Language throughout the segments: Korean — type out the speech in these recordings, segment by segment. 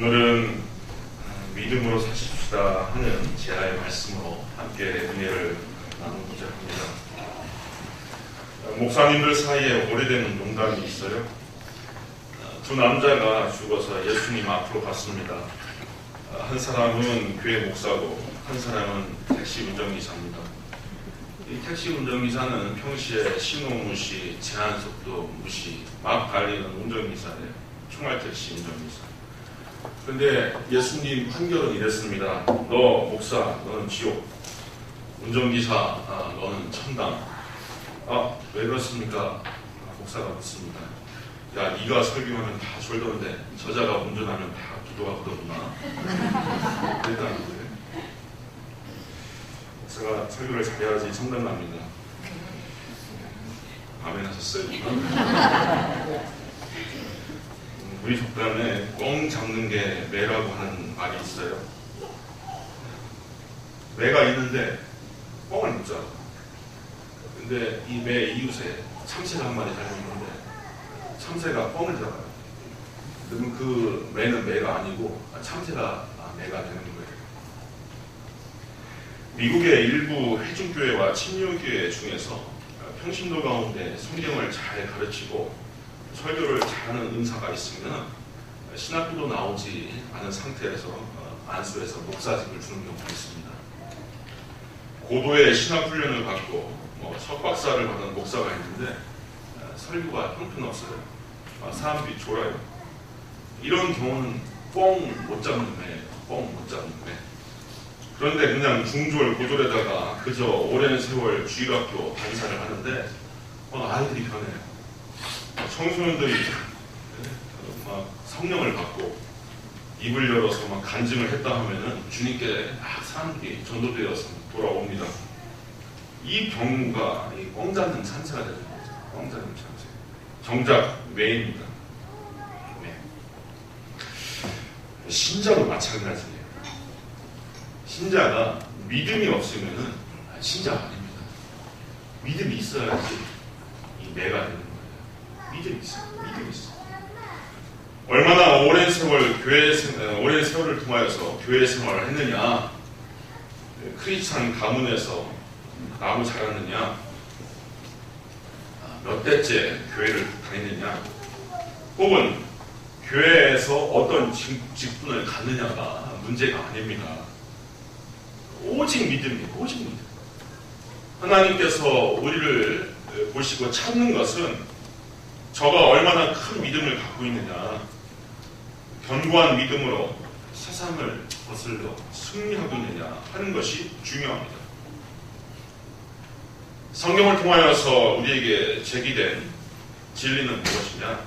오늘은 믿음으로 사십시다 하는 제아의 말씀으로 함께 은혜를 나누고자 합니다. 목사님들 사이에 오래된 농담이 있어요. 두 남자가 죽어서 예수님 앞으로 갔습니다. 한 사람은 교회 목사고 한 사람은 택시 운전기사입니다. 이 택시 운전기사는 평시에 신호 무시, 제한속도 무시, 막 달리는 운전기사예요. 총알택시 운전기사. 근데 예수님 판결은 이랬습니다. 너 목사, 너는 지옥. 운전기사, 너는 천당. 왜 그렇습니까? 목사가 묻습니다. 야, 네가 설교하면 다 졸던데 저자가 운전하면 다 기도가 그러구나. 그랬다는데 목사가 설교를 잘해야지 천당 갑니다. 아멘 하셨어요? 우리 속담에 꽁 잡는 게 매라고 하는 말이 있어요. 매가 있는데 꽁을 못 잡아. 근데 이 매 이웃에 참새가 한 마리 달려있는데 참새가 꽁을 잡아요. 그러면 그 매는 매가 아니고 참새가 매가 되는 거예요. 미국의 일부 회중교회와 침례교회 중에서 평신도 가운데 성경을 잘 가르치고 설교를 잘하는 은사가 있으면 신학교도 나오지 않은 상태에서 안수해서 목사직을 주는 경우가 있습니다. 고도의 신학훈련을 받고 석박사를 받은 목사가 있는데 설교가 형편없어요. 사람들이 졸아요. 이런 경우는 뻥 못 잡는 매예요. 뻥 못 잡는 매. 그런데 그냥 중졸 고졸에다가 그저 오랜 세월 주일학교 반사를 하는데 아이들이 변해요. 청소년들이 막 성령을 받고 입을 열어서 막 간증을 했다 하면은 주님께 막 사람들이 전도되어서 돌아옵니다. 이 경우가 뻥 잡는 찬새가 되는 거죠. 뻥 잡는 찬새. 정작 매입니다. 매. 신자도 마찬가지예요. 신자가 믿음이 없으면은 신자가 아닙니다. 믿음이 있어야지 이 매가 되는 거예요. 믿음이 있어요. 믿음이 있어요. 얼마나 오랜 세월을 통하여서 교회 생활을 했느냐, 크리스찬 가문에서 나고 자랐느냐, 몇 대째 교회를 다니느냐, 혹은 교회에서 어떤 직분을 갖느냐가 문제가 아닙니다. 오직 믿음이에요. 오직 믿음. 하나님께서 우리를 보시고 찾는 것은 저가 얼마나 큰 믿음을 갖고 있느냐, 견고한 믿음으로 세상을 거슬러 승리하고 있느냐 하는 것이 중요합니다. 성경을 통하여서 우리에게 제기된 진리는 무엇이냐?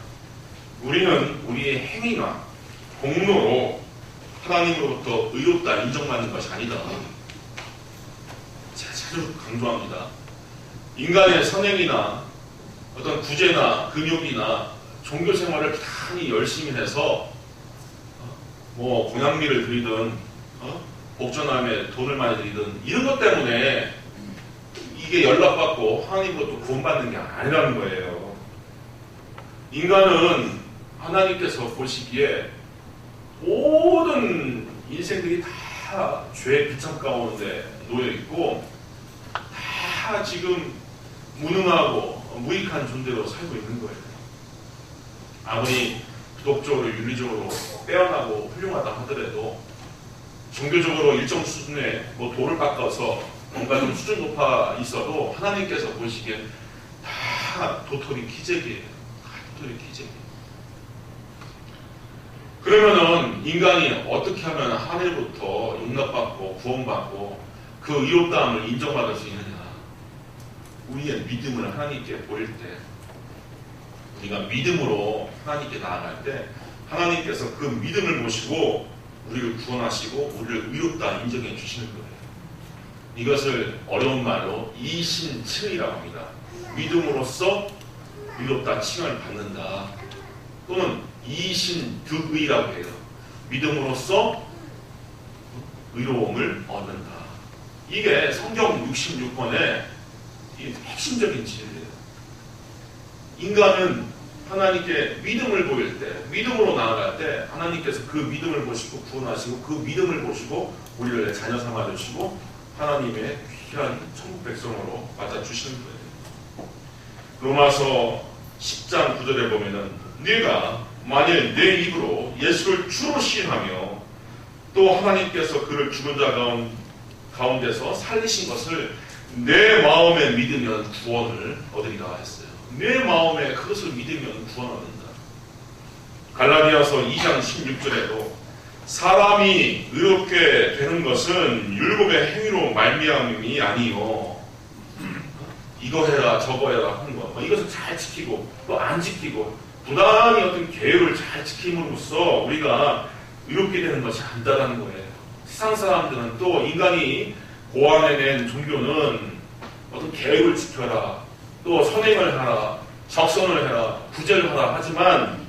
우리는 우리의 행위나 공로로 하나님으로부터 의롭다 인정받는 것이 아니다. 제가 자주 강조합니다. 인간의 선행이나 어떤 구제나 근육이나 종교 생활을 부단히 열심히 해서 공양미를 드리든 복전함에 돈을 많이 드리든 이런 것 때문에 이게 연락받고 하나님으로부터 구원받는 게 아니라는 거예요. 인간은 하나님께서 보시기에 모든 인생들이 다 죄의 비참 가운데 놓여있고 다 지금 무능하고 무익한 존재로 살고 있는 거예요. 아무리 도덕적으로 윤리적으로 빼어나고 훌륭하다 하더라도 종교적으로 일정 수준의 돌을 깎아서 뭔가 좀 수준 높아 있어도 하나님께서 보시기엔 다 도토리 기재기예요. 다 도토리 기재기. 그러면은 인간이 어떻게 하면 하늘로부터 용납받고 구원받고 그 의롭다함을 인정받을 수 있느냐? 우리의 믿음을 하나님께 보일 때, 우리가 믿음으로 하나님께 나아갈 때 하나님께서 그 믿음을 보시고 우리를 구원하시고 우리를 의롭다 인정해 주시는 거예요. 이것을 어려운 말로 이신칭이라고 합니다. 믿음으로써 의롭다 칭을 받는다. 또는 이신득의라고 해요. 믿음으로써 의로움을 얻는다. 이게 성경 66권의 핵심적인 진리예요. 인간은 하나님께 믿음을 보일 때, 믿음으로 나아갈 때 하나님께서 그 믿음을 보시고 구원하시고 그 믿음을 보시고 우리를 자녀 삼아주시고 하나님의 귀한 천국 백성으로 맞아주시는 거예요. 로마서 10장 9절에 보면은 네가 만일 내 입으로 예수를 주로 시인하며 또 하나님께서 그를 죽은 자 가운데서 살리신 것을 내 마음에 믿으면 구원을 얻으리라 했어요. 내 마음에 그것을 믿으면 구원을 얻는다. 갈라디아서 2장 16절에도 사람이 의롭게 되는 것은 율법의 행위로 말미암음이 아니요 이거 해라 저거 해라 하는 거 이것을 잘 지키고 또 안 지키고 부단히 어떤 계율을 잘 지킴으로써 우리가 의롭게 되는 것이 아니다라는 거예요. 세상 사람들은 또 인간이 고안해낸 종교는 어떤 계획을 지켜라, 또 선행을 하라, 적선을 해라, 구제를 하라 하지만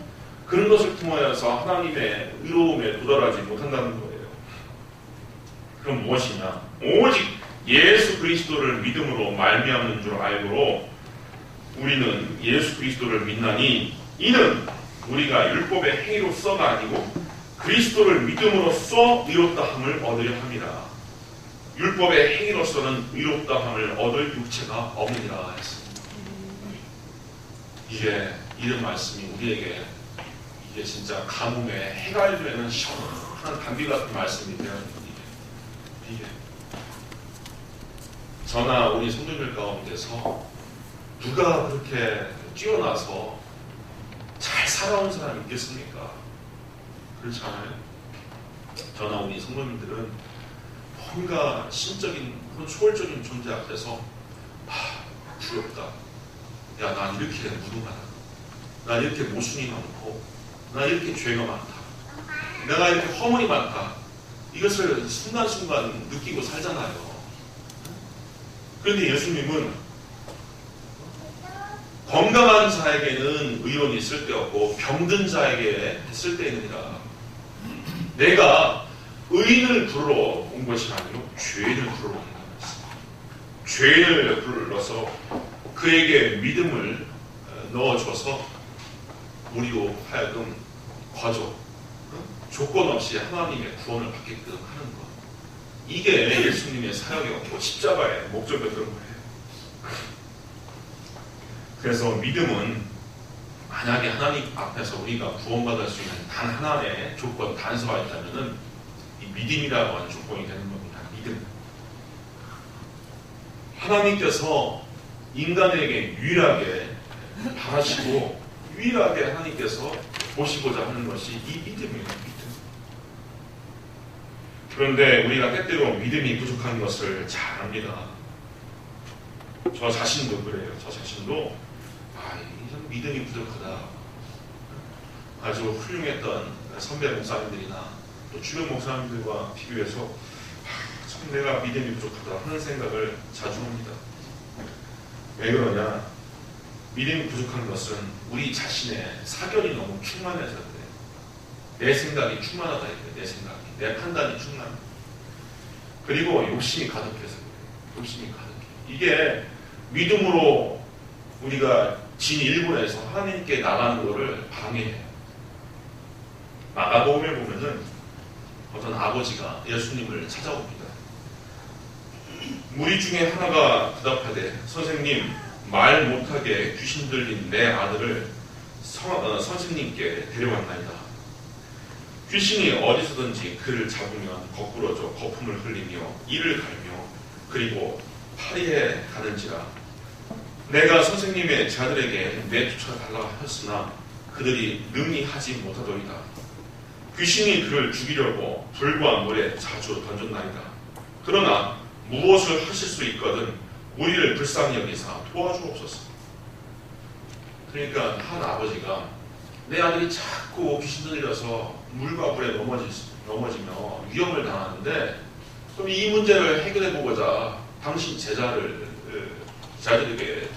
그런 것을 통하여서 하나님의 의로움에 도달하지 못한다는 거예요. 그럼 무엇이냐? 오직 예수 그리스도를 믿음으로 말미암는 줄 알고 우리는 예수 그리스도를 믿나니 이는 우리가 율법의 행위로서가 아니고 그리스도를 믿음으로써 의롭다함을 얻으려 함이라. 율법의 행위로서는 의롭다함을 얻을 육체가 없느니라 했습니다. 이게 이런 말씀이 우리에게 이게 진짜 가뭄에 해가 되는 시원한 담비 같은 말씀이 되는 이게 저나 우리 성도들 가운데서 누가 그렇게 뛰어나서 잘 살아온 사람이 있겠습니까? 그렇지 않아요? 저나 우리 성도님들은 뭔가 신적인 그런 초월적인 존재 앞에서 두렵다. 야, 난 이렇게 무능하다. 난 이렇게 모순이 많고 난 이렇게 죄가 많다. 내가 이렇게 허물이 많다. 이것을 순간순간 느끼고 살잖아요. 그런데 예수님은 건강한 자에게는 의론이 쓸데없고 병든 자에게 쓸데있느니라. 내가 의인을 부르러 온 것이 아니고 죄인을 부르러 온 것입니다. 죄인을 불러서 그에게 믿음을 넣어줘서 우리로 하여금 거저 조건 없이 하나님의 구원을 받게끔 하는 것. 이게 예수님의 사역이었고 십자가의 목적이었던 거예요. 그래서 믿음은 만약에 하나님 앞에서 우리가 구원받을 수 있는 단 하나의 조건, 단서가 있다면은 이 믿음이라고 하는 조건이 되는 겁니다. 믿음. 하나님께서 인간에게 유일하게 바라시고 유일하게 하나님께서 보시고자 하는 것이 이 믿음이에요. 믿음. 그런데 우리가 때때로 믿음이 부족한 것을 잘 압니다. 저 자신도 그래요. 저 자신도 이런 믿음이 부족하다. 아주 훌륭했던 선배 목사님들이나 또 주변 목사님들과 비교해서 참 내가 믿음이 부족하다 하는 생각을 자주 합니다. 왜 그러냐? 믿음이 부족한 것은 우리 자신의 사견이 너무 충만해서 그래요. 내 생각이 충만하다 이거예요. 내 생각이. 내 판단이 충만해. 그리고 욕심이 가득해서 그래요. 욕심이 가득해. 이게 믿음으로 우리가 진 1분에서 하나님께 나가는 것을 방해해요. 마가복음에 보면은 어떤 아버지가 예수님을 찾아옵니다. 무리 중에 하나가 대답하되 선생님 말 못하게 귀신 들린 내 아들을 선생님께 데려왔나이다. 귀신이 어디서든지 그를 잡으면 거꾸러져 거품을 흘리며 이를 갈며 그리고 파리에 가는지라. 내가 선생님의 자들에게 내쫓아달라 하였으나 그들이 능히 하지 못하더이다. 귀신이 그를 죽이려고 불과 물에 자주 던졌나이다. 그러나 무엇을 하실 수 있거든 우리를 불쌍히 여기사 도와주옵소서. 그러니까 한 아버지가 내 아들이 자꾸 귀신 들려서 물과 물에 넘어지며 위험을 당하는데 그럼 이 문제를 해결해 보고자 당신 제자들에게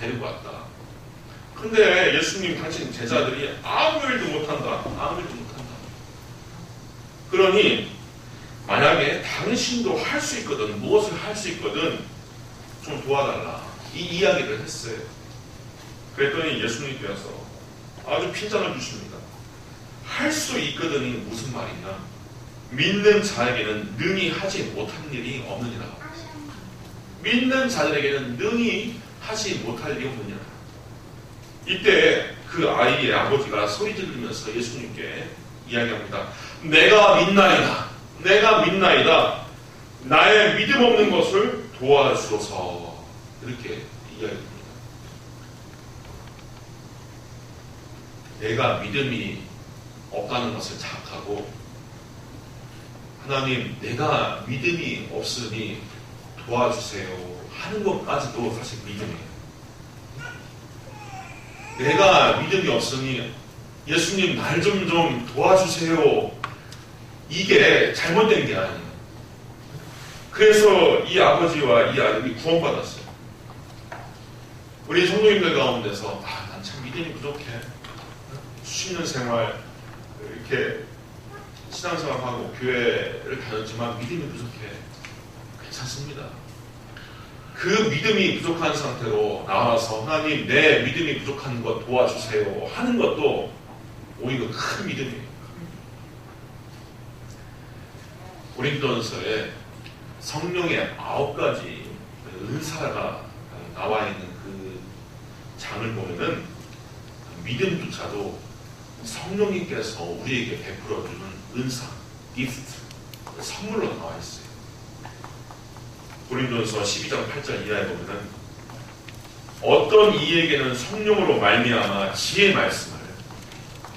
데리고 왔다. 근데 예수님 당신 제자들이 아무 일도 못한다. 아무 일도 못한다. 그러니 만약에 당신도 할 수 있거든 무엇을 할 수 있거든 좀 도와달라. 이 이야기를 했어요. 그랬더니 예수님께서 아주 핀잔을 주십니다. 할 수 있거든이 무슨 말이냐? 믿는 자에게는 능히 하지 못한 일이 없느니라. 믿는 자들에게는 능히 하지 못할 일이 없느니라. 이때 그 아이의 아버지가 소리 지르면서 예수님께 이야기합니다. 내가 믿나이다. 내가 믿나이다. 나의 믿음 없는 것을 도와주소서. 이렇게 이야기합니다. 내가 믿음이 없다는 것을 자각하고 하나님 내가 믿음이 없으니 도와주세요 하는 것까지도 사실 믿음이에요. 내가 믿음이 없으니 예수님 날 좀 도와주세요 이게 잘못된 게 아니에요. 그래서 이 아버지와 이 아들이 구원받았어요. 우리 성도님들 가운데서 난 참 믿음이 부족해. 수십 년 생활 이렇게 신앙생활하고 교회를 다녔지만 믿음이 부족해. 괜찮습니다. 그 믿음이 부족한 상태로 나와서 하나님 내 믿음이 부족한 것 도와주세요 하는 것도 오히려 큰 믿음이에요. 고린도전서에 성령의 9가지 은사가 나와 있는 그 장을 보면은 믿음조차도 성령님께서 우리에게 베풀어주는 은사, 기프트, 선물로 나와 있어요. 고린도전서 12장 8절 이하에 보면은 어떤 이에게는 성령으로 말미암아 지혜의 말씀을,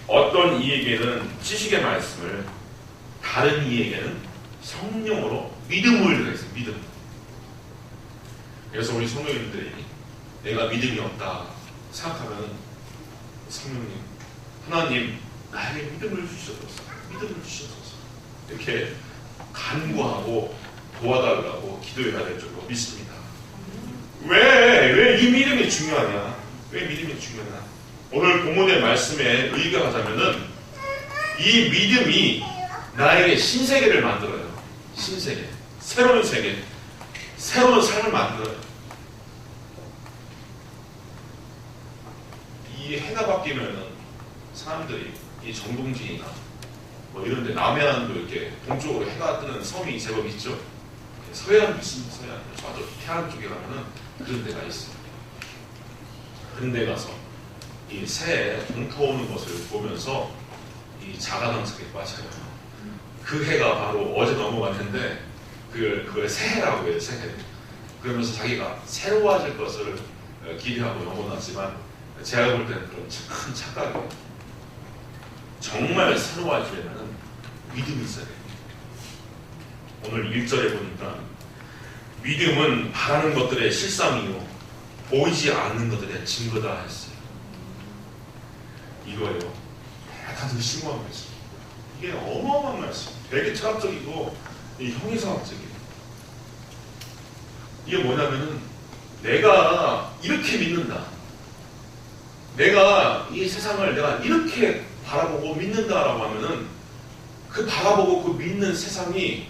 어떤 이에게는 지식의 말씀을, 다른 이에게는 성령으로 믿음을 드렸어요. 믿음. 그래서 우리 성도님들이 내가 믿음이 없다 생각하면 성령님, 하나님 나에게 믿음을 주셔서 믿음을 주셔서 이렇게 간구하고 도와달라고 기도해야 될 줄로 믿습니다. 왜 이 믿음이 중요하냐? 왜 믿음이 중요하냐? 오늘 본문의 말씀에 의거하자면은 이 믿음이 나에게 신세계를 만들어요. 신세계, 새로운 세계, 새로운 삶을 만들어요. 이 해가 바뀌면은 사람들이 이 정동진이나 뭐 이런데 남해안도 이렇게 동쪽으로 해가 뜨는 섬이 제법 있죠. 서해안도 있습니다. 서해안. 저도 태안 쪽에 가면은 그런 데가 있어요. 그런 데 가서 이 새해 동터오는 것을 보면서 이 자가당착에 빠져요. 그 해가 바로 어제 넘어갔는데 그걸 새해라고 해요. 새해. 그러면서 자기가 새로워질 것을 기대하고 영원하지만 제가 볼 때는 그런 큰 착각이에요. 정말 새로워지려면 믿음이 있어야 돼요. 오늘 1절에 보니까 믿음은 바라는 것들의 실상이요 보이지 않는 것들의 증거다 했어요. 이거예요. 대단히 심오한 말씀. 이게 어마어마한 말씀. 되게 철학적이고 형이상학적이에요. 이게 뭐냐면은 내가 이렇게 믿는다. 내가 이 세상을 내가 이렇게 바라보고 믿는다라고 하면은 그 바라보고 그 믿는 세상이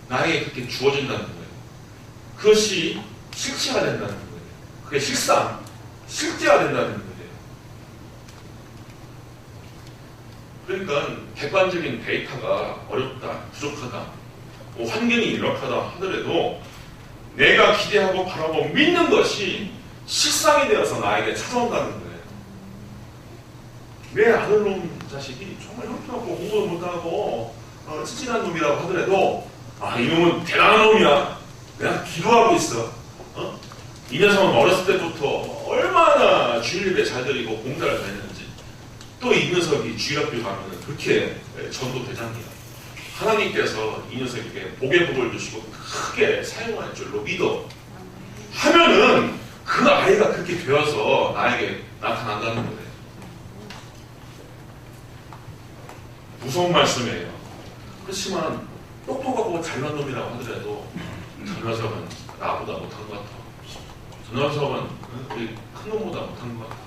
나에게 그렇게 주어진다는 거예요. 그것이 실체가 된다는 거예요. 그게 실상, 실제가 된다는 거예요. 그러니까 객관적인 데이터가 어렵다, 부족하다, 뭐 환경이 열악하다 하더라도 내가 기대하고 바라보고 믿는 것이 실상이 되어서 나에게 찾아온다는 거예요. 내 아들놈 자식이 정말 형편없고 공부도 못하고 찌질한 놈이라고 하더라도 이놈은 대단한 놈이야. 내가 기도하고 있어. 이 녀석은 어렸을 때부터 얼마나 주일 예배 잘 드리고 공자를 잘 했는지, 또 이 녀석이 주일학교 가면 그렇게 전도 대장이야. 하나님께서 이 녀석에게 복의 복을 주시고 크게 사용할 줄로 믿어 하면은 그 아이가 그렇게 되어서 나에게 나타난다는 거예요. 무서운 말씀이에요. 그렇지만 똑똑하고 잘난 놈이라고 하더라도 저 녀석은 나보다 못한 것 같아. 저 녀석은 우리 큰 놈보다 못한 것 같아.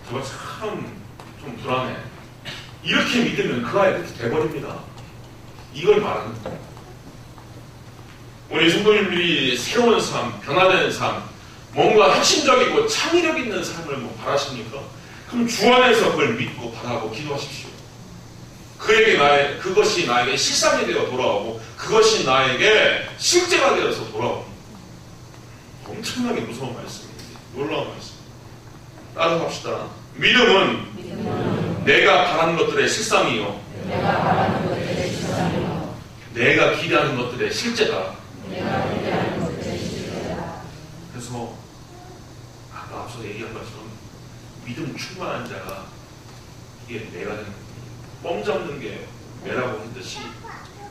저거 참 좀 불안해. 이렇게 믿으면 그 아이 그렇게 돼버립니다. 이걸 말하는 거예요. 우리 성도님들이 새로운 삶, 변화된 삶, 뭔가 혁신적이고 창의력 있는 삶을 바라십니까? 그럼 주 안에서 그걸 믿고 바라고 기도하십시오. 그것이 나에게 실상이 되어 돌아오고 그것이 나에게 실제가 되어서 돌아옵니다. 엄청나게 무서운 말씀입니다. 놀라운 말씀. 따라갑시다. 믿음은 내가 바라는 것들의 실상이요, 내가 기대하는 것들의 실제다. 그래서 아까 앞서 얘기한 것처럼 믿음 충만한 자가 이게 매가 되는 겁니다. 뻥 잡는 게 매라고 했듯이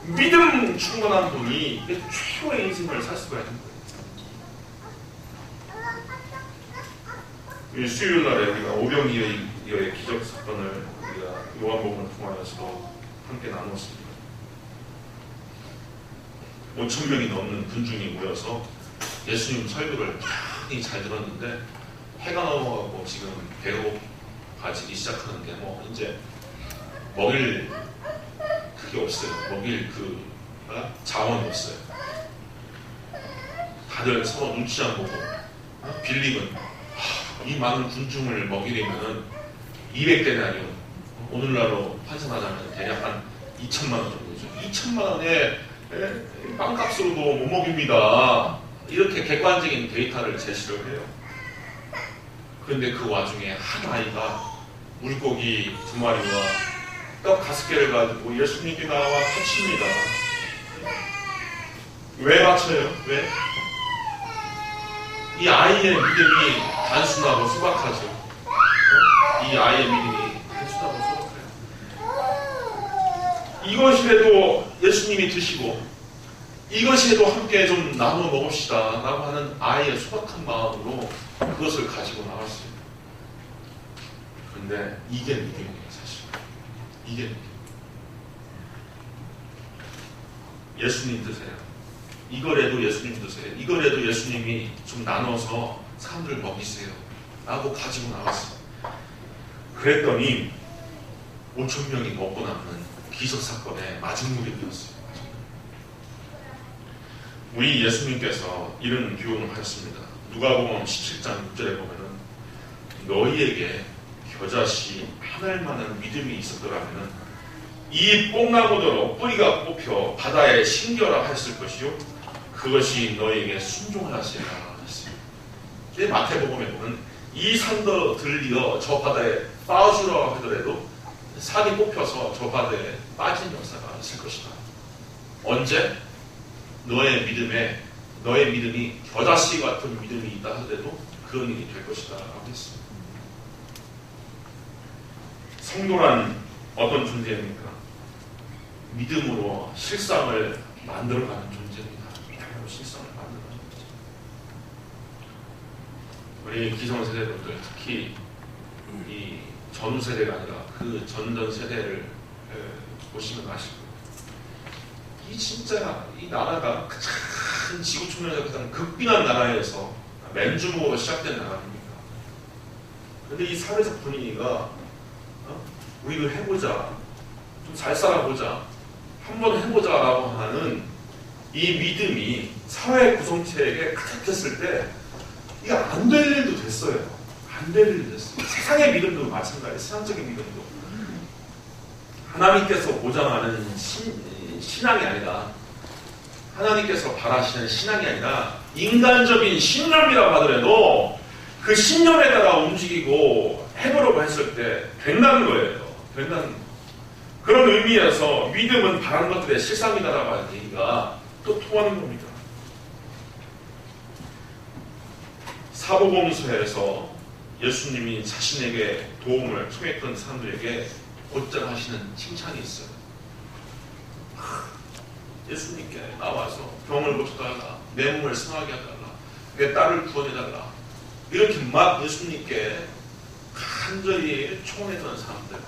믿음 충만한 분이 최고의 인생을 살 수가 있는 거예요. 수요일 날에 우리가 오병이어의 기적 사건을 우리가 요한복음을 통하여서 함께 나눴습니다. 5,000명이 넘는 군중이 모여서 예수님 설교를 많이 잘 들었는데 해가 넘어가고 지금 배고파지기 시작하는데 이제 먹일 그게 없어요. 먹일 자원이 없어요. 다들 서로 눈치 안 보고 빌립은 이 많은 군중을 먹이려면 200데나리온, 오늘날로 환산하자면 대략 한 2천만 원 정도죠. 2천만 원에 빵값으로도 못 먹입니다. 이렇게 객관적인 데이터를 제시를 해요. 그런데 그 와중에 한 아이가 물고기 2마리와 떡 5개를 가지고 예수님께 나와 바칩니다. 왜 바쳐요? 왜? 이 아이의 믿음이 단순하고 소박하죠. 이 아이의 믿음이 단순하고 소박해요. 이것이라도 예수님이 드시고 이것이라도 함께 좀 나눠 먹읍시다 라고 하는 아이의 소박한 마음으로 그것을 가지고 나왔어요. 그런데 이게 믿음이에요. 사실 이게 믿음. 예수님 드세요. 이거라도 예수님 드세요. 이거라도 예수님이 좀 나눠서 사람들을 먹이세요 라고 가지고 나왔어요. 그랬더니 5,000명이 먹고 남는 기적사건의 마지막이 되었어요. 우리 예수님께서 이런 교훈을 하셨습니다. 누가복음 17장 6절에 보면은 너희에게 겨자씨 하늘만한 믿음이 있었더라면 이 뽕나무대로 뿌리가 뽑혀 바다에 심겨라 했을 것이요 그것이 너희에게 순종하시리라 했어요. 마태복음에 보면 이 산더 들리어 저 바다에 빠지라 하더라도 산이 뽑혀서 저 바다에 빠진 역사가 있을 것이다. 언제? 너의 믿음이 겨자씨 같은 믿음이 있다 하더라도 그런 일이 될 것이다 라고 했습니다. 성도란 어떤 존재입니까? 믿음으로 실상을 만들어가는 존재입니다. 믿음으로 실상을 만들어가는 존재. 우리 기성세대분들 특히 이 전후 세대가 아니라 그 전전 세대를 보시면 아실 거예요. 이 진짜 이 나라가 큰 지구촌에서 가장 극빈한 나라에서 맨주먹으로 시작된 나라입니다. 그런데 이 사회적 분위기가 우리도 해보자, 좀 잘 살아보자, 한번 해보자라고 하는 이 믿음이 사회 구성체에게 가득했을 때 이게 안 될 일도 됐어요. 안 될 일도 됐어요. 세상의 믿음도 마찬가지예요. 세상적인 믿음도. 하나님께서 보장하는 신앙이 아니라 하나님께서 바라시는 신앙이 아니라 인간적인 신념이라고 하더라도 그 신념에 따라 움직이고 해보려고 했을 때 된다는 거예요. 된다는 거. 그런 의미에서 믿음은 바라는 것들의 실상이다라고 하는 얘기가 또 통하는 겁니다. 사복음서에서 예수님이 자신에게 도움을 청했던 사람들에게 곧잘 하시는 칭찬이 있어요. 예수님께 나와서 병을 고쳐달라, 내 몸을 승하게 해달라, 내 딸을 구원해달라, 이렇게 막 예수님께 간절히 초원했던 사람들.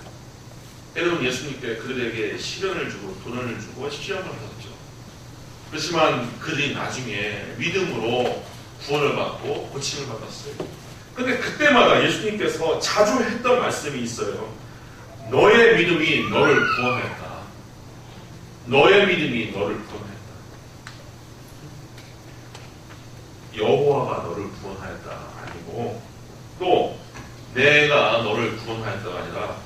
때로는 예수님께 그들에게 시련을 주고 돈을 주고 시험을 하셨죠. 그렇지만 그들이 나중에 믿음으로 구원을 받고 고침을 받았어요. 근데 그때마다 예수님께서 자주 했던 말씀이 있어요. 너의 믿음이 너를 구원했다. 너의 믿음이 너를 구원했다. 여호와가 너를 구원하였다 아니고 또 내가 너를 구원했다. 구원하였다가 아니라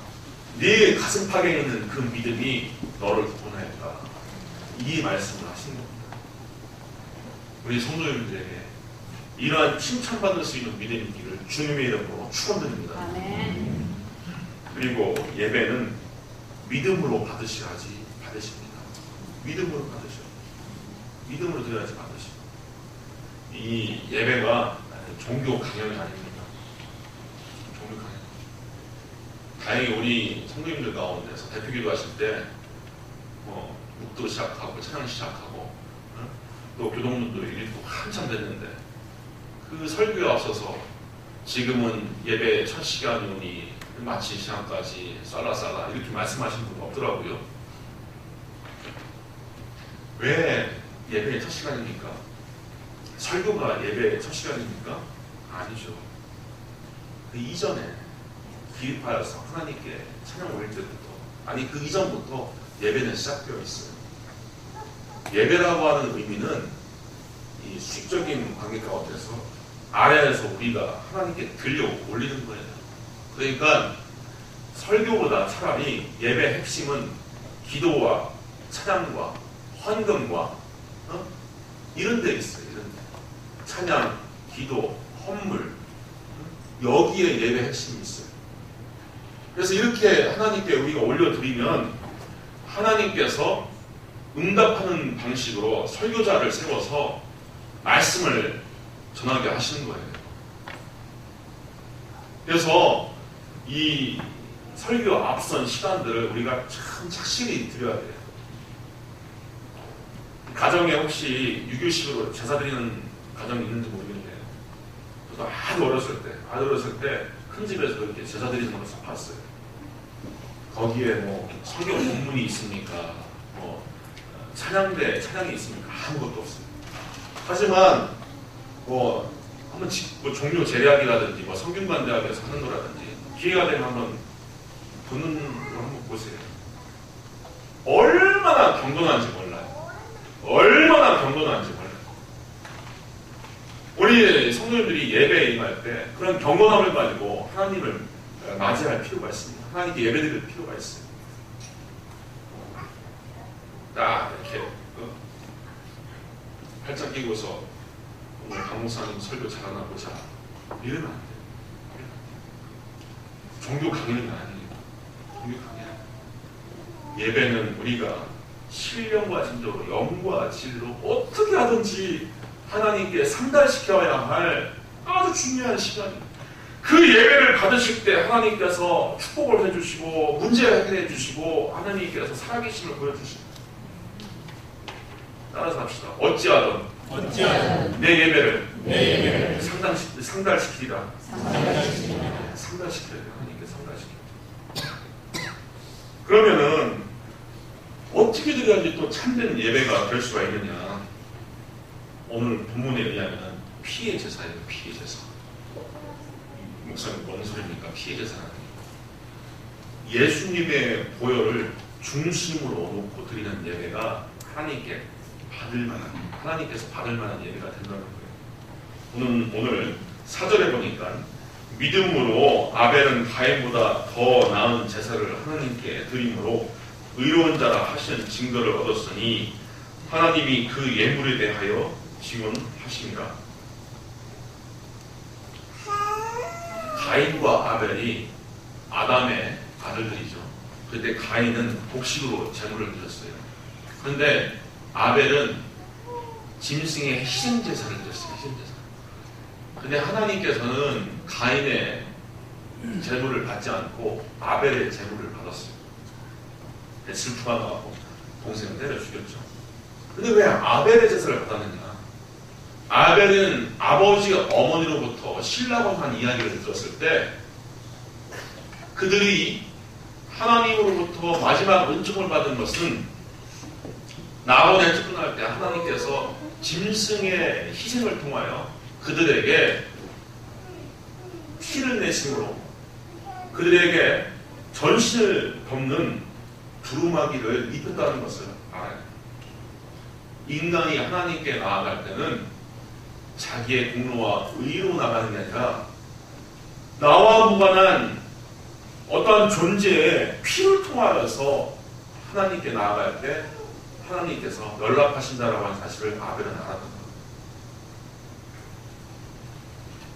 네 가슴팍에 있는 그 믿음이 너를 구원하였다. 이 말씀을 하신 겁니다. 우리 성도님들에게 이러한 칭찬받을 수 있는 믿음이 있기를 주님의 이름으로 축원드립니다. 아멘. 그리고 예배는 믿음으로 받으셔야지 받으십니다. 믿음으로 받으셔. 믿음으로 드려야지 받으셔. 이 예배가 종교 강연이 아닙니다. 종교 강연. 다행히 우리 성도님들 가운데서 대표기도 하실 때 묵도 시작하고 찬양 시작하고 또 교동문도 읽고 한참 됐는데 그 설교에 앞서서 지금은 예배 첫 시간이오니 마치 시간까지 쌀라쌀라 이렇게 말씀하시는 분 없더라고요. 왜 예배의 첫 시간입니까? 설교가 예배의 첫 시간입니까? 아니죠. 그 이전에 기립하여서 하나님께 찬양 올릴 때부터, 아니 그 이전부터 예배는 시작되어 있어요. 예배라고 하는 의미는 이 수직적인 관계 가운데서 아래에서 우리가 하나님께 들려 올리는 거예요. 그러니까 설교보다 차라리 예배 핵심은 기도와 찬양과 헌금과 이런 데 있어요. 이런 데. 찬양, 기도, 헌물 여기에 예배 핵심이 있어요. 그래서 이렇게 하나님께 우리가 올려드리면 하나님께서 응답하는 방식으로 설교자를 세워서 말씀을 전하게 하시는 거예요. 그래서 이 설교 앞선 시간들을 우리가 참 착실히 드려야 돼요. 가정에 혹시 유교식으로 제사 드리는 가정이 있는지 모르겠네요. 저도 아주 어렸을 때 큰 집에서 이렇게 제사 드리는 걸 봤어요. 거기에 뭐 설교 본문이 있습니까? 뭐 찬양이 있습니까? 아무것도 없어요. 하지만 뭐 한번 종교 재래학이라든지 뭐 성균관대학에서 하는 거라든지 기회가 되면 한번 보는 걸 한번 보세요. 얼마나 경건한지 몰라요. 얼마나 경건한지 몰라요. 우리 성도님들이 예배에 임할 때 그런 경건함을 가지고 하나님을 맞이할 필요가 있습니다. 하나님께 예배드릴 필요가 있어요. 딱 이렇게 팔짱 끼고서 오늘 강 목사님 설교 잘하나 보자 이러면 안 돼요. 종교 강연이 아니에요. 종교 강연. 예배는 우리가 신령과 진도로 영과 진리로 어떻게 하든지 하나님께 상달시켜야 할 아주 중요한 시간입니다. 그 예배를 받으실 때 하나님께서 축복을 해주시고 문제를 해결해 주시고 하나님께서 살아계심을 보여주십니다. 따라서 합시다. 어찌하든 내 예배를 상달시키리라. 상달시켜야 돼요. 하나님께 상달시켜야. 그러면은 어떻게 드려야지 또 참된 예배가 될 수가 있느냐. 오늘 본문에 의하면 피의 제사예요. 피의 제사. 목사님 뭔 소리입니까? 피의 제사라는 게. 예수님의 보혈을 중심으로 놓고 드리는 예배가 하나님께 하나님께서 받을 만한 예배가 된다는 거예요. 오늘 4절에 보니까 믿음으로 아벨은 가인보다 더 나은 제사를 하나님께 드림으로 의로운 자라 하시는 증거를 얻었으니 하나님이 그 예물에 대하여 증언하시니라. 가인과 아벨이 아담의 아들들이죠. 그때 가인은 곡식으로 제물을 드렸어요. 그런데 아벨은 짐승의 희생제사를 드렸어요. 희생제사. 근데 하나님께서는 가인의 제물을 받지 않고 아벨의 제물을 받았어요. 슬프가 나고 동생을 때려 죽였죠. 근데 왜 아벨의 제사를 받았느냐? 아벨은 아버지가 어머니로부터 신라고 한 이야기를 들었을 때 그들이 하나님으로부터 마지막 은총을 받은 것은 나번에 접근할 때 하나님께서 짐승의 희생을 통하여 그들에게 피를 내심으로 그들에게 전신을 덮는 두루마기를 입혔다는 것을 알아요. 인간이 하나님께 나아갈 때는 자기의 공로와 의로 나가는 게 아니라 나와 무관한 어떠한 존재의 피를 통하여서 하나님께 나아갈 때 하나님께서 연락하신다라고 하는 사실을 아벨은 알았던 거예요.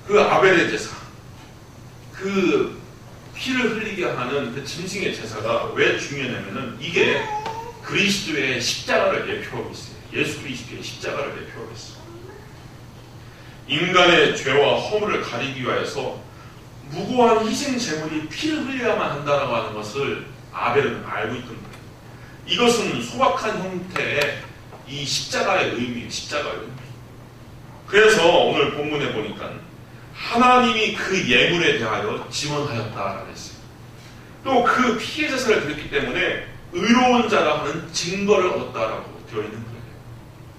그 아벨의 제사, 그 피를 흘리게 하는 그 짐승의 제사가 왜 중요하냐면은 이게 그리스도의 십자가를 예표하고 있어요. 예수 그리스도의 십자가를 예표하고 있어요. 인간의 죄와 허물을 가리기 위하여서 무고한 희생 제물이 피를 흘려야만 한다라고 하는 것을 아벨은 알고 있던 거예요. 이것은 소박한 형태의 이 십자가의 의미, 십자가의 의미. 그래서 오늘 본문에 보니까 하나님이 그 예물에 대하여 지원하였다라고 했어요. 또 그 피의 제사를 드렸기 때문에 의로운 자라 하는 증거를 얻었다라고 되어 있는 거예요.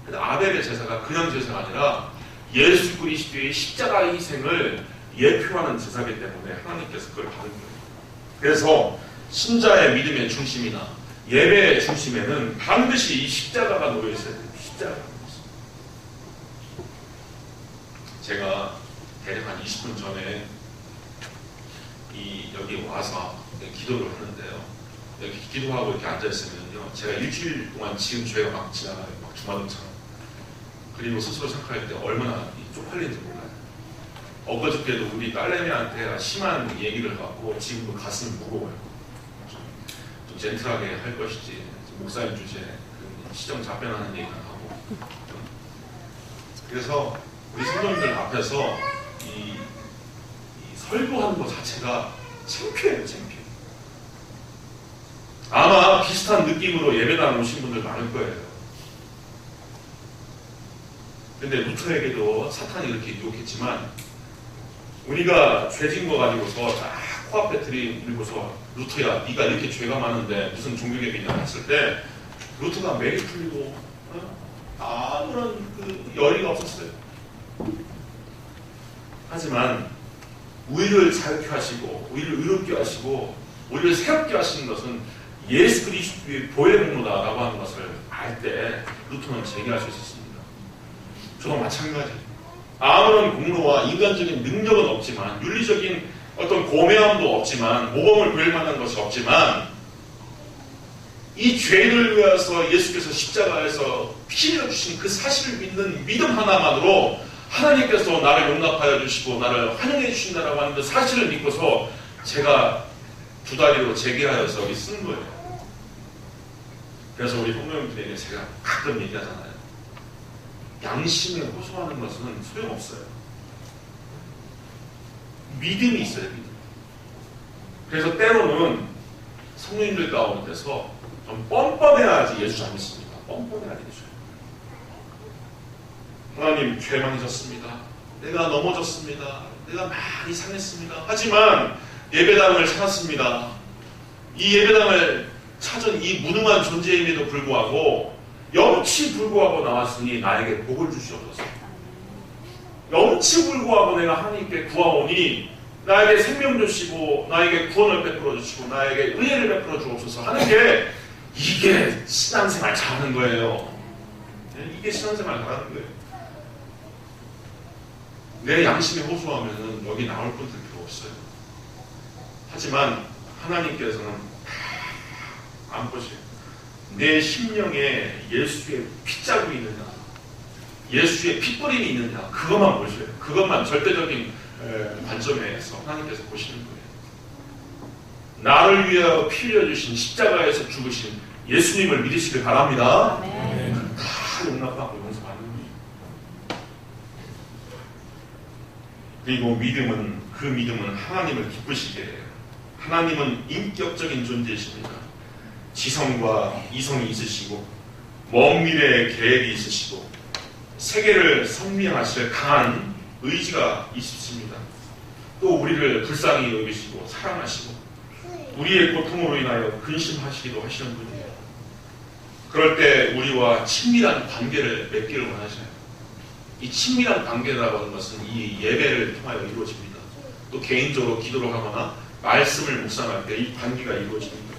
그래서 아벨의 제사가 그냥 제사가 아니라 예수 그리스도의 십자가의 희생을 예표하는 제사이기 때문에 하나님께서 그걸 받은 거예요. 그래서 신자의 믿음의 중심이나 예배의 중심에는 반드시 이 십자가가 놓여 있어야 돼요. 십자가가 놓여 있어요. 제가 대략 한 20분 전에 여기 와서 기도를 하는데요. 여기 기도하고 이렇게 앉아있으면요, 제가 일주일 동안 지은 죄가 막 지나가요. 막 주마등처럼. 그리고 스스로 생각할 때 얼마나 쪽팔린지 몰라요. 엊그저께도 우리 딸내미한테 심한 얘기를 갖고 지금도 가슴이 무거워요. 좀 젠틀하게 할 것이지, 목사님 주제에 시정 답변하는 얘기를 하고. 그래서 우리 성도님들 앞에서 이 설교하는 것 자체가 창피해요, 창피해. 아마 비슷한 느낌으로 예배당 오신 분들 많을 거예요. 근데 루터에게도 사탄이 이렇게 유혹했지만 우리가 죄진 거 가지고서 딱 코앞에 들이밀고서 루터야 네가 이렇게 죄가 많은데 무슨 종교개혁이냐 했을 때 루터가 매일 풀리고 아무런 그 열의가 없었어요. 하지만 우리를 자유케 하시고 우리를 의롭게 하시고 우리를 새롭게 하시는 것은 예수 그리스도의 보혈의 공로다라고 하는 것을 알 때 루터는 제기할 수 있었습니다. 저도 마찬가지예요. 아무런 공로와 인간적인 능력은 없지만 윤리적인 어떤 고매함도 없지만 모범을 보일 만한 것이 없지만 이 죄를 위해서 예수께서 십자가에서 피 흘려주신 그 사실을 믿는 믿음 하나만으로 하나님께서 나를 용납하여 주시고 나를 환영해 주신다라고 하는 그 사실을 믿고서 제가 두 다리로 제기하여서 여기 쓴 거예요. 그래서 우리 성도님들에게 제가 가끔 얘기하잖아요. 양심에 호소하는 것은 소용없어요. 믿음이 있어요, 믿음. 그래서 때로는 성도님들 가운데서 좀 뻔뻔해야지 예수 잘 믿습니다. 뻔뻔해야지 예수. 하나님 죄 많이 졌습니다. 내가 넘어졌습니다. 내가 많이 상했습니다. 하지만 예배당을 찾았습니다. 이 예배당을 찾은 이 무능한 존재임에도 불구하고 염치 불구하고 나왔으니 나에게 복을 주시옵소서. 염치 불구하고 내가 하나님께 구하오니 나에게 생명 주시고 나에게 구원을 베풀어 주시고 나에게 의혜를 베풀어 주옵소서 하는 게 이게 신앙생활 잘하는 거예요. 이게 신앙생활 잘하는 거예요. 내 양심에 호소하면은 여기 나올 분들 필요 없어요. 하지만 하나님께서는 안 보세요. 내 심령에 예수의 핏자국이 있느냐, 예수의 핏뿌림이 있느냐, 그것만 보셔요. 그것만 절대적인 관점에서 하나님께서 보시는 거예요. 나를 위하여 피 흘려주신 십자가에서 죽으신 예수님을 믿으시길 바랍니다. 네. 다 용납하고 용서받는 거예요. 그리고 그 믿음은 하나님을 기쁘시게 해요. 하나님은 인격적인 존재이십니다. 지성과 이성이 있으시고 먼 미래의 계획이 있으시고 세계를 선미하실 강한 의지가 있으십니다. 또 우리를 불쌍히 여기시고 사랑하시고 우리의 고통으로 인하여 근심하시기도 하시는 분이에요. 그럴 때 우리와 친밀한 관계를 맺기를 원하셔요. 이 친밀한 관계라고 하는 것은 이 예배를 통하여 이루어집니다. 또 개인적으로 기도를 하거나 말씀을 묵상할 때 이 관계가 이루어집니다.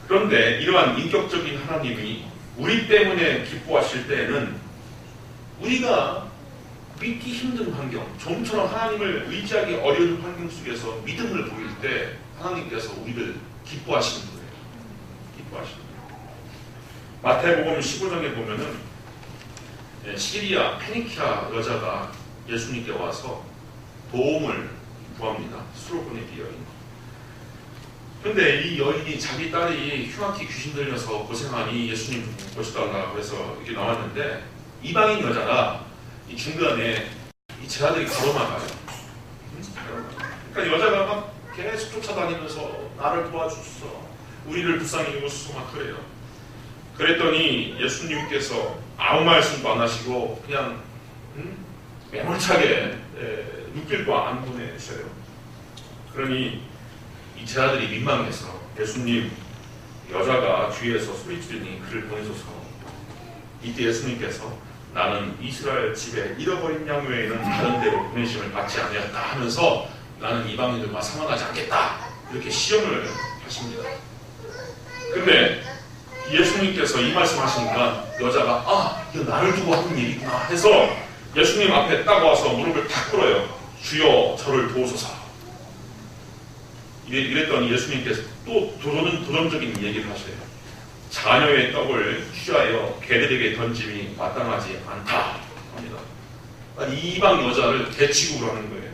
그런데 이러한 인격적인 하나님이 우리 때문에 기뻐하실 때에는 우리가 믿기 힘든 환경, 좀처럼 하나님을 의지하기 어려운 환경 속에서 믿음을 보일 때 하나님께서 우리를 기뻐하시는 거예요. 기뻐하시는 거예요. 마태복음 15장에 보면은 시리아 페니키아 여자가 예수님께 와서 도움을 구합니다. 수로보네기 여인. 근데 이 여인이 자기 딸이 흉악히 귀신 들려서 고생하니 예수님 좀 고쳐달라고 해서 이렇게 나왔는데 이방인 여자라 이 중간에 이 제자들이 가로막아요. 그러니까 여자가 막 계속 쫓아다니면서 나를 도와주소서, 우리를 불쌍히 여기소서 막 그래요. 그랬더니 예수님께서 아무 말씀도 안 하시고 그냥 매몰차게 눈길도 안 보내셔요. 그러니 이 제자들이 민망해서 예수님, 여자가 뒤에서 소리 지르니 그를 보내소서. 이때 예수님께서 나는 이스라엘 집에 잃어버린 양 외에는 다른 데로 보내심을 받지 아니었다 하면서 나는 이방인들과 상관하지 않겠다 이렇게 시험을 하십니다. 근데 예수님께서 이 말씀하시니까 여자가 이거 나를 두고 하는 일이구나 해서 예수님 앞에 딱 와서 무릎을 탁 꿇어요. 주여 저를 도우소서. 이랬더니 예수님께서 또 도전적인 얘기를 하셔요. 자녀의 떡을 취하여 개들에게 던짐이 마땅하지 않다 합니다. 이 이방 여자를 대치국으로 하는 거예요.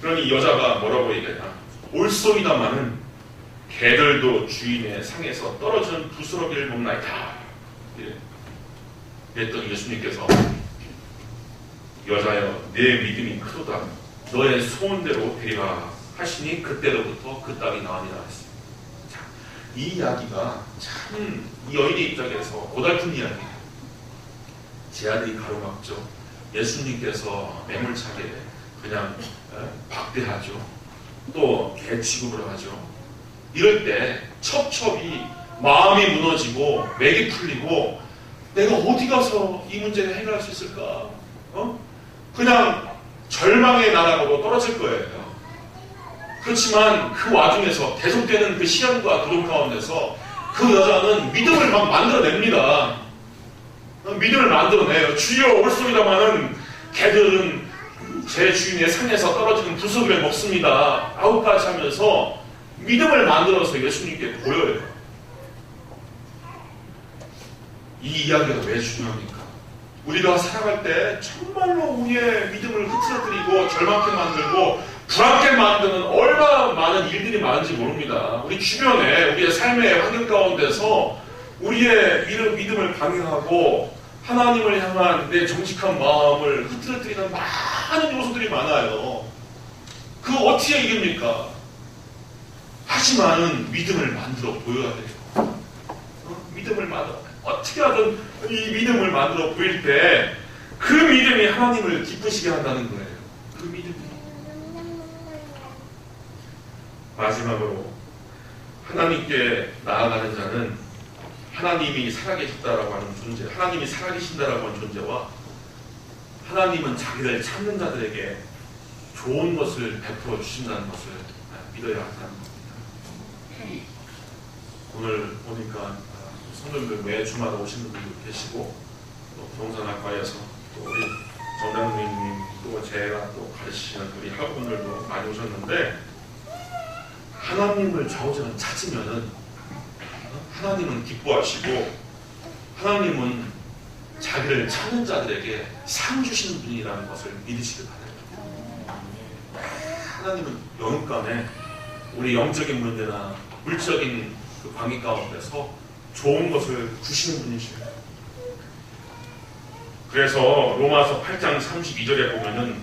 그러니 여자가 뭐라고 얘기하냐, 옳소이다마는 개들도 주인의 상에서 떨어지는 부스러기를 먹나이다. 그랬더니 예수님께서 여자여 내 믿음이 크도다, 너의 소원대로 되리라 하시니 그때로부터 그 딸이 나으니라 했습니다. 자, 이 이야기가 참 이 여인의 입장에서 고달픈 이야기예요. 제자들이 가로막죠. 예수님께서 매몰차게 그냥 박대하죠. 또 개취급을 하죠. 이럴 때 첩첩이 마음이 무너지고 맥이 풀리고 내가 어디 가서 이 문제를 해결할 수 있을까? 그냥 절망의 나라로 떨어질 거예요. 그렇지만 그 와중에서 계속되는 그 시련과 두려움 가운데서 그 여자는 믿음을 막 만들어냅니다. 믿음을 만들어내요. 주여 옳소이다마는 개들은 제 주인의 상에서 떨어지는 부스러기를 먹습니다. 아웃까지 하면서 믿음을 만들어서 예수님께 보여요. 이 이야기가 왜 중요합니까? 우리가 살아갈 때 정말로 우리의 믿음을 흐트러뜨리고 절망케 만들고 불안케 만드는 얼마나 많은 일들이 많은지 모릅니다. 우리 주변에 우리의 삶의 환경 가운데서 우리의 믿음을 방해하고 하나님을 향한 내 정직한 마음을 흐트러뜨리는 많은 요소들이 많아요. 그거 어떻게 이깁니까? 하지만은 믿음을 만들어 보여야 돼요. 믿음을 어떻게 하든 이 믿음을 만들어 보일 때 그 믿음이 하나님을 기쁘시게 한다는 거예요. 그 믿음이. 마지막으로 하나님께 나아가는 자는 하나님이 살아계셨다라고 하는 존재, 하나님이 살아계신다라고 하는 존재와 하나님은 자기를 찾는 자들에게 좋은 것을 베풀어 주신다는 것을 믿어야 한다는 겁니다. 오늘 보니까 성도님들 매 주마다 오시는 분들도 계시고 또 부동산학과에서 또 우리 정장님님 또 제가 또 가르치시는 우리 학우분들도 많이 오셨는데 하나님을 좌우지간 찾으면은 하나님은 기뻐하시고 하나님은 자기를 찾는 자들에게 상 주시는 분이라는 것을 믿으시길 바랍니다. 하나님은 영육간에 우리 영적인 문제나 물적인 그 방위 가운데서 좋은 것을 주시는 분이십니다. 그래서 로마서 8장 32절에 보면은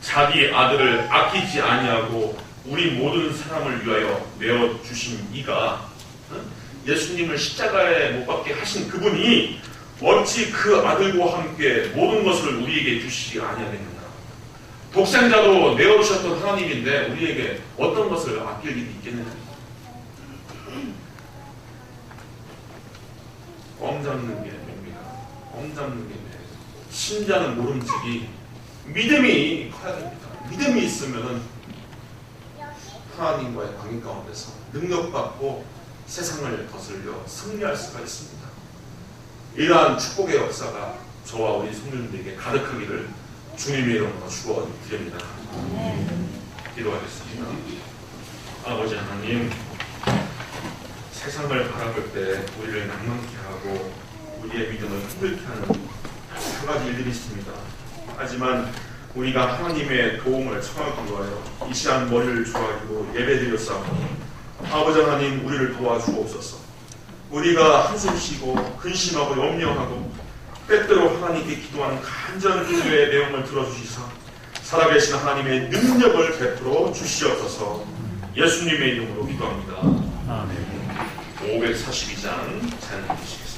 자기 아들을 아끼지 아니하고 우리 모든 사람을 위하여 내어 주신 이가 예수님을 십자가에 못 박게 하신 그분이 어찌 그 아들과 함께 모든 것을 우리에게 주시지 아니하겠느냐. 독생자도 내어주셨던 하나님인데 우리에게 어떤 것을 아낄 일이 있겠느냐. 엉 잡는 게 뭡니까? 엉 잡는 게 뭐예요? 신자는 모름지기 믿음이 커야 됩니다. 믿음이 있으면은 하나님과의 관계 가운데서 능력받고 세상을 거슬려 승리할 수가 있습니다. 이러한 축복의 역사가 저와 우리 성도님들에게 가득하기를 주님의 이름으로 축원드립니다. 기도하겠습니다. 아버지 하나님, 세상을 바라볼 때 우리를 낭만케 하고 우리의 믿음을 흔들게 하는 한 가지 일들이 있습니다. 하지만 우리가 하나님의 도움을 청하기 위하여 이 시간 머리를 조아리고 예배드렸사오니 아버지 하나님, 우리를 도와주옵소서. 우리가 한숨 쉬고 근심하고 염려하고 때때로 하나님께 기도하는 간절한 기도의 내용을 들어주시사 살아계신 하나님의 능력을 베풀어 주시옵소서. 예수님의 이름으로 기도합니다. 아멘. 542장 찬양해 주시겠습니다.